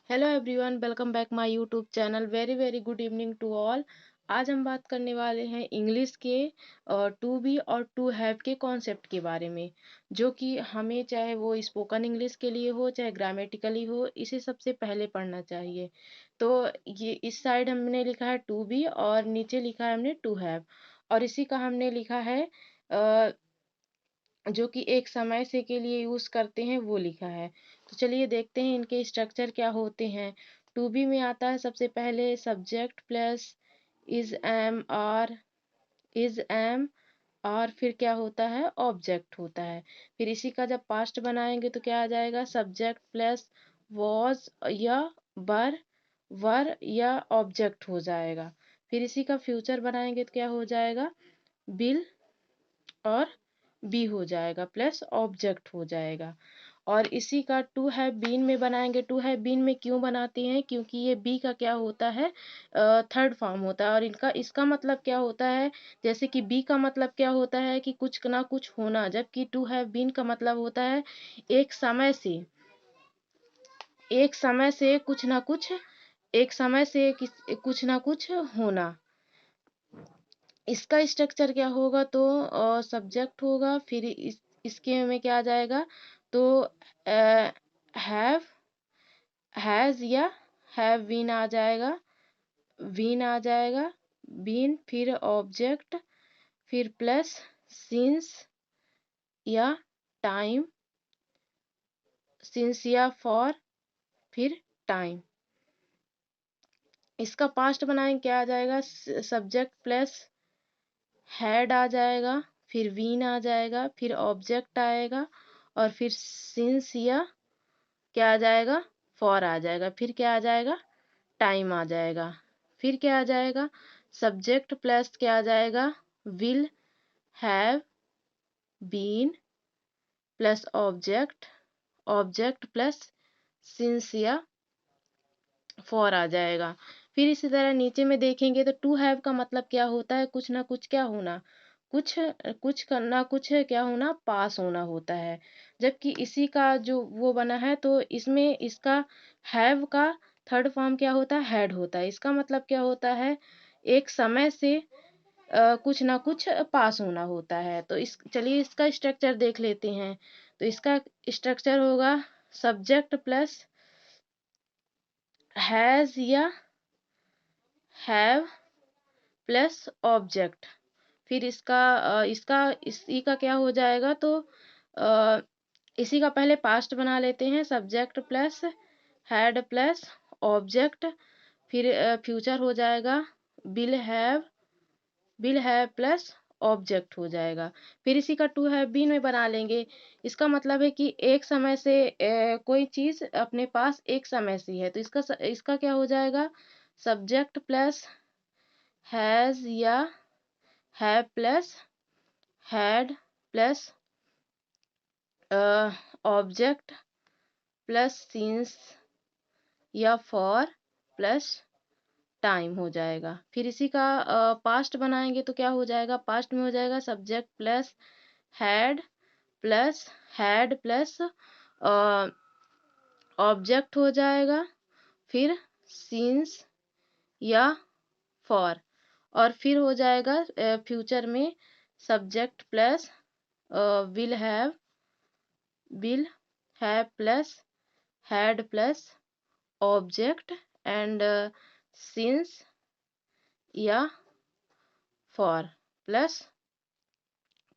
Hello everyone, welcome back my YouTube channel. Very very good evening to all. आज हम बात करने वाले हैं इंग्लिश के टू बी और टू हैव के कॉन्सेप्ट के बारे में, जो कि हमें चाहे वो स्पोकन इंग्लिश के लिए हो चाहे ग्रामेटिकली हो, इसे सबसे पहले पढ़ना चाहिए। तो ये इस साइड हमने लिखा है टू बी और नीचे लिखा है हमने टू हैव, और इसी का हमने लिखा है जो कि एक समय से के लिए यूज करते हैं वो लिखा है। तो चलिए देखते हैं इनके स्ट्रक्चर क्या होते हैं। टू बी में आता है सबसे पहले subject plus is am are, is am, और फिर क्या होता है ऑब्जेक्ट होता है। फिर इसी का जब पास्ट बनाएंगे तो क्या आ जाएगा सब्जेक्ट प्लस वॉज या बर, वर या ऑब्जेक्ट हो जाएगा। फिर इसी का फ्यूचर बनाएंगे तो क्या हो जाएगा बिल और बी हो जाएगा प्लस ऑब्जेक्ट हो जाएगा। और इसी का टू हैव बीन में बनाएंगे। टू हैव बीन में क्यों बनाते हैं, क्योंकि ये बी का क्या होता है थर्ड फॉर्म होता है। और इनका इसका मतलब क्या होता है, जैसे कि बी का मतलब क्या होता है कि कुछ ना कुछ होना, जबकि टू हैव बीन का मतलब होता है एक समय से, एक समय से कुछ ना कुछ, एक समय से कुछ ना कुछ होना। इसका स्ट्रक्चर क्या होगा तो सब्जेक्ट होगा, फिर इसके में क्या आ जाएगा तो हैव, हैज या हैव बीन आ जाएगा, बीन आ जाएगा, बीन, फिर ऑब्जेक्ट, फिर प्लस सिंस या टाइम, सिंस या फॉर, फिर टाइम। इसका पास्ट बनाएंगे क्या आ जाएगा सब्जेक्ट प्लस हैड आ जाएगा, फिर बीन आ जाएगा, फिर ऑब्जेक्ट आएगा, और फिर सिंस या क्या आ जाएगा फॉर आ जाएगा, फिर क्या आ जाएगा टाइम आ जाएगा, फिर क्या आ जाएगा सब्जेक्ट प्लस क्या आ जाएगा will have been plus object, object plus since या फॉर आ जाएगा। फिर इसी तरह नीचे में देखेंगे तो टू हैव का मतलब क्या होता है कुछ ना कुछ क्या होना, कुछ कुछ करना, कुछ क्या होना पास होना होता है। जबकि इसी का जो वो बना है तो इसमें इसका हैव का थर्ड फॉर्म क्या होता है हैड होता है। इसका मतलब क्या होता है एक समय से कुछ ना कुछ पास होना होता है। तो इस चलिए इसका स्ट्रक्चर देख लेते हैं। तो इसका स्ट्रक्चर होगा सब्जेक्ट प्लस हैज या हैव प्लस ऑब्जेक्ट। फिर इसका इसी का क्या हो जाएगा तो अ, इसी का पहले पास्ट बना लेते हैं subject plus had plus object, फिर फ्यूचर हो जाएगा will have, will have plus object हो जाएगा। फिर इसी का टू हैव बीन में बना लेंगे। इसका मतलब है कि एक समय से कोई चीज अपने पास एक समय से है, तो इसका क्या हो जाएगा सब्जेक्ट प्लस हैज या have plus had plus object plus since या फॉर प्लस टाइम हो जाएगा। फिर इसी का पास्ट बनाएंगे तो क्या हो जाएगा पास्ट में हो जाएगा subject plus had plus had plus object हो जाएगा, फिर सिंस या फॉर, और फिर हो जाएगा फ्यूचर में subject plus will have, will have plus had plus object and since या फॉर प्लस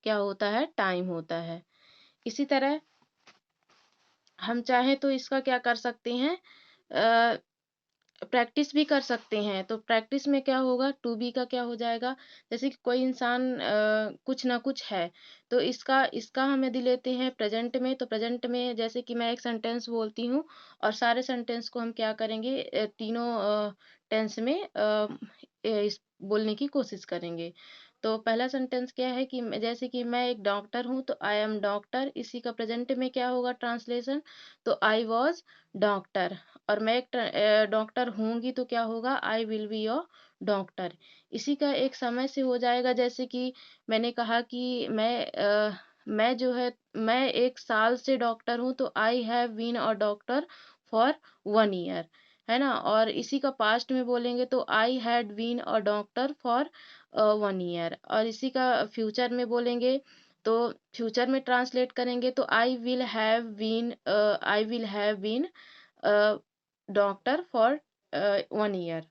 क्या होता है टाइम होता है। इसी तरह हम चाहें तो इसका क्या कर सकते हैं प्रैक्टिस भी कर सकते हैं। तो प्रैक्टिस में क्या होगा टू बी का क्या हो जाएगा, जैसे कि कोई इंसान कुछ ना कुछ है, तो इसका इसका हम यदि लेते हैं प्रेजेंट में, तो प्रेजेंट में जैसे कि मैं एक सेंटेंस बोलती हूँ और सारे सेंटेंस को हम क्या करेंगे तीनों टेंस में इस बोलने की कोशिश करेंगे। तो पहला सेंटेंस क्या है कि जैसे कि मैं एक डॉक्टर हूँ तो आई एम डॉक्टर, इसी का प्रेजेंट में क्या होगा ट्रांसलेशन तो आई वॉज डॉक्टर। और मैं एक डॉक्टर होंगी तो क्या होगा I will be your doctor. इसी का एक समय से हो जाएगा, जैसे कि मैंने कहा कि मैं जो है मैं एक साल से डॉक्टर हूँ तो I have been a doctor for 1 year, है ना। और इसी का पास्ट में बोलेंगे तो I had been a doctor for 1 year. और इसी का फ्यूचर में बोलेंगे तो फ्यूचर में ट्रांसलेट करेंगे तो I will have been doctor for 1 year.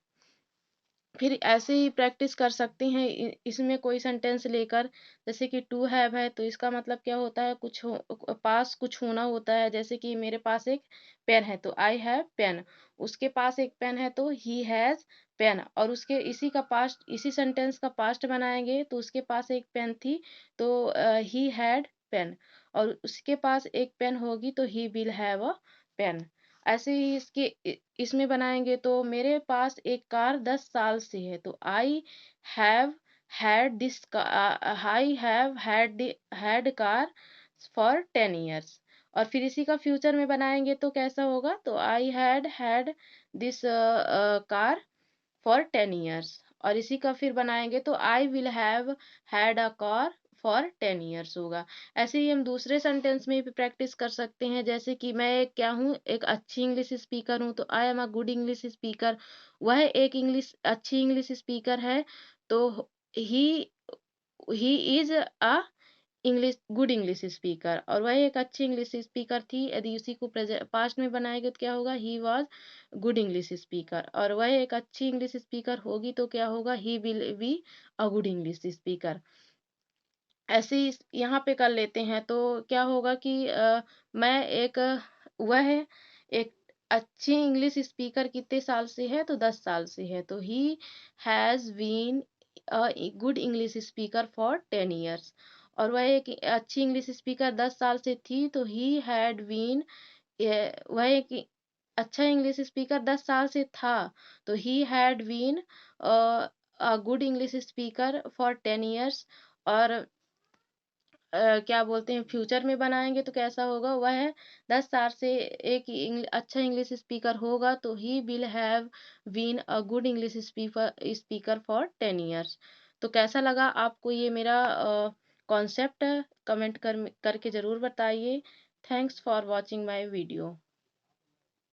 फिर ऐसे ही प्रैक्टिस कर सकते हैं इसमें कोई सेंटेंस लेकर, जैसे कि टू हैव है तो इसका मतलब क्या होता है, पास कुछ होना होता है। जैसे कि मेरे पास एक पेन है तो आई हैव पेन, उसके पास एक पेन है तो ही हैज पेन। और उसके इसी सेंटेंस का पास्ट बनाएंगे तो उसके पास एक पेन थी तो ही हैड पेन, और उसके पास एक पेन होगी तो he will have a pen. ऐसे ही इसमें बनाएंगे तो मेरे पास एक कार 10 साल से है तो have I have had car for 10 years. और फिर इसी का फ्यूचर में बनाएंगे तो कैसा होगा, तो I had this car for 10 years. और इसी का फिर बनाएंगे तो I will have had a car for 10 years होगा। ऐसे ही हम दूसरे सेंटेंस में भी प्रैक्टिस कर सकते हैं, जैसे कि मैं क्या हूँ, एक अच्छी इंग्लिश स्पीकर हूँ तो I am a good English speaker. वह एक अच्छी इंग्लिश स्पीकर है तो he he is a good English speaker. और वह एक अच्छी इंग्लिश स्पीकर थी, यदि उसी को पास्ट में बनाएंगे तो क्या होगा, he was good English speaker. और वह एक अच्छी इंग्लिश स्पीकर होगी तो क्या होगा, he will be a good English speaker. ऐसे ही यहाँ पे कर लेते हैं तो क्या होगा कि मैं एक वह एक अच्छी इंग्लिश स्पीकर कितने साल से है, तो 10 साल से है तो he has been a good English speaker for 10 years. और वह एक अच्छी इंग्लिश स्पीकर 10 साल से थी तो ही हैड बीन, वह एक अच्छा इंग्लिश स्पीकर 10 साल से था तो he had been a good English speaker for 10 years. और क्या बोलते हैं, फ्यूचर में बनाएंगे तो कैसा होगा, वह 10 साल से एक अच्छा इंग्लिश स्पीकर होगा तो he will have been a good English speaker for 10 years. तो कैसा लगा आपको ये मेरा कॉन्सेप्ट, कमेंट करके ज़रूर बताइए। Thanks for watching my video.